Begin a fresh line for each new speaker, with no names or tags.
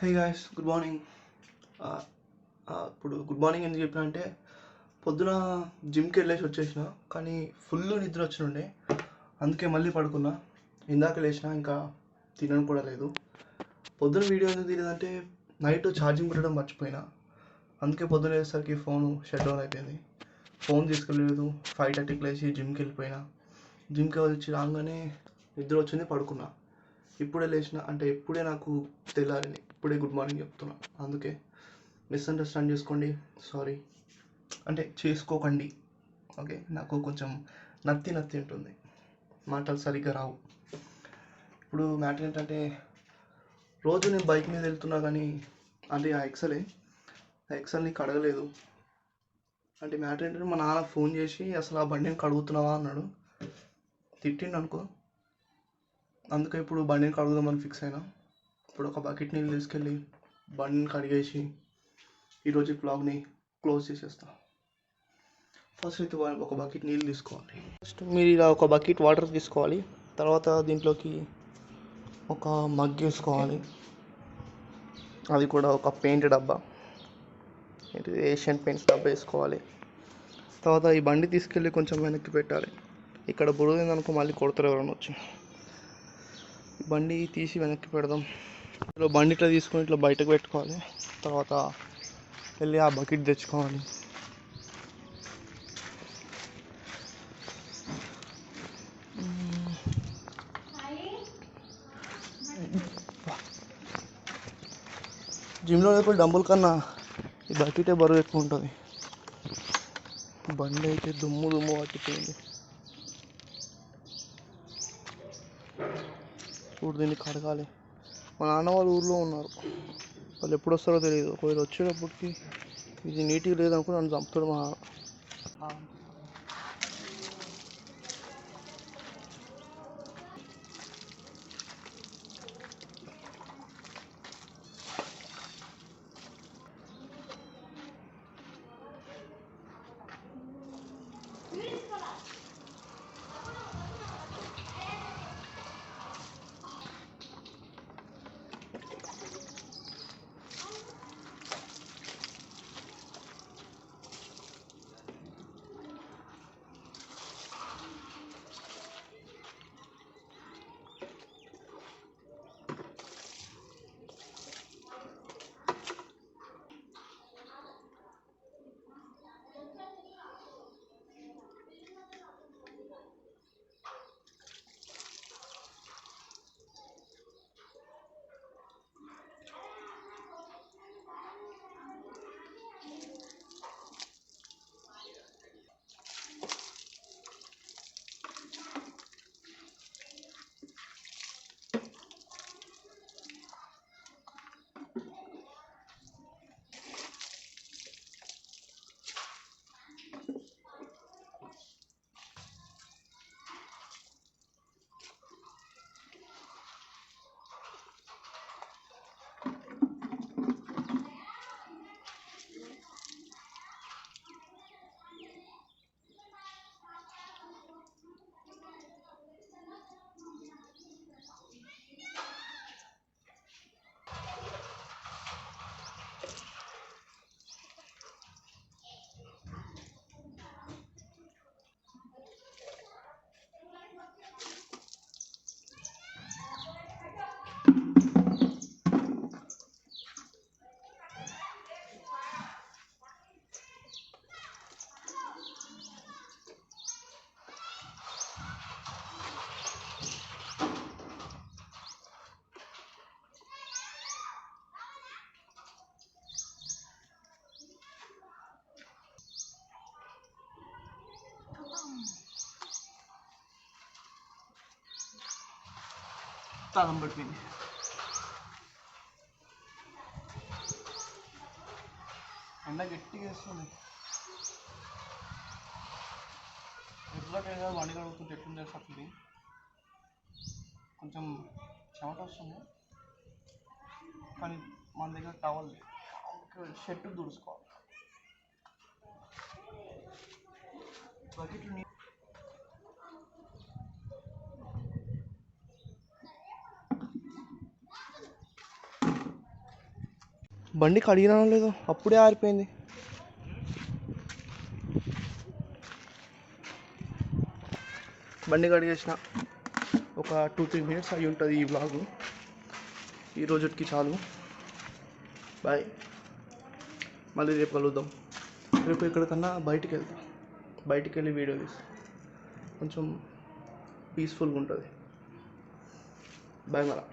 Hey guys, good morning. ఇప్పుడు good morning ఎందుకు చెప్పిన అంటే పొద్దున జిమ్కి వెళ్ళేసి వచ్చేసిన, కానీ ఫుల్ నిద్ర వచ్చినుండే. అందుకే మళ్ళీ పడుకున్నా. ఇందాక లేచిన, ఇంకా తినను కూడా లేదు. పొద్దున వీడియో ఎందుకు తీయలేదంటే నైట్ ఛార్జింగ్ పెట్టడం మర్చిపోయినా. అందుకే పొద్దున లేసరికి ఫోన్ షట్ డౌన్ అయిపోయింది. ఫోన్ తీసుకెళ్ళలేదు. 5:30కి లేచి జిమ్కి వెళ్ళిపోయినా. జిమ్కి వచ్చి రాగానే నిద్ర వచ్చింది, పడుకున్నా. ఇప్పుడే లేచిన అంటే ఇప్పుడే నాకు తెల్లారింది. ఇప్పుడే గుడ్ మార్నింగ్ చెప్తున్నా. అందుకే మిస్అండర్స్టాండ్ చేసుకోండి, సారీ. అంటే చేసుకోకండి, ఓకే. నాకు కొంచెం నత్తి ఉంటుంది, మాటలు సరిగ్గా రావు. ఇప్పుడు మ్యాటర్ ఏంటంటే రోజు నేను బైక్ మీద వెళ్తున్నా, కానీ అంటే ఆ ఎక్సెల్ని కడగలేదు. అంటే మ్యాటర్ ఏంటంటే మా నాన్న ఫోన్ చేసి అసలు ఆ బండిని కడుగుతున్నావా అన్నాడు. తిట్టిండు అనుకో. అందుకే ఇప్పుడు బండిని కడుగుదామని ఫిక్స్ అయినా. ఇప్పుడు ఒక బకెట్ నీళ్ళు తీసుకెళ్ళి బండిని కడిగేసి ఈరోజు వ్లాగ్ని క్లోజ్ చేసేస్తా. ఫస్ట్ అయితే ఒక బకెట్ నీళ్ళు తీసుకోవాలి. ఫస్ట్ మీరు ఇలా ఒక బకెట్ వాటర్ తీసుకోవాలి. తర్వాత దీంట్లోకి ఒక మగ్ వేసుకోవాలి. అది కూడా ఒక పెయింట్ డబ్బా, ఏషియన్ పెయింట్స్ డబ్బా వేసుకోవాలి. తర్వాత ఈ బండి తీసుకెళ్ళి కొంచెం వెనక్కి పెట్టాలి. ఇక్కడ బురదనుకో మళ్ళీ కొడతారు ఎవరైనా వచ్చి. బండి తీసి వెనక్కి పెడదాం. ఇట్లా బండి ఇట్లా తీసుకొని ఇట్లా బయటకు పెట్టుకోవాలి. తర్వాత వెళ్ళి ఆ బకెట్ తెచ్చుకోవాలి. జిమ్లో ఇప్పుడు డంబుల్ కన్నా ఈ బకెటే బరువు ఎక్కువ ఉంటుంది. బండి అయితే దుమ్ము పట్టిపోయింది. ఇప్పుడు దీన్ని కడగాలి. మా నాన్న వాళ్ళు ఊళ్ళో ఉన్నారు, వాళ్ళు ఎప్పుడు వస్తారో తెలియదు. ఒకవేళ వచ్చేటప్పటికి ఇది నీట్గా లేదనుకో నన్ను చంపుతాడు మా నాన్న. తాళం పట్టింది. ఎండ గట్టిగా వేస్తుంది. ఎట్లా బండి కడుగుతుంటే ఎట్లుంది అసలు. కొంచెం చెమట వస్తుంది, కానీ మన దగ్గర టవల్ షర్టు దుడుచుకోవాలి. బకెట్లు బండి కడిగినా లేదో అప్పుడే ఆరిపోయింది. బండి కడిగేసిన ఒక 2-3 మినిట్స్ అయి ఉంటుంది ఈ వ్లాగు. ఈ రోజుకి చాలు. బాయ్. మళ్ళీ రేపు కలుద్దాం. రేపు ఎక్కడికన్నా బయటికి వెళ్ళి వీడియో తీసి కొంచెం పీస్ఫుల్గా ఉంటుంది. బాయ్. మళ్ళా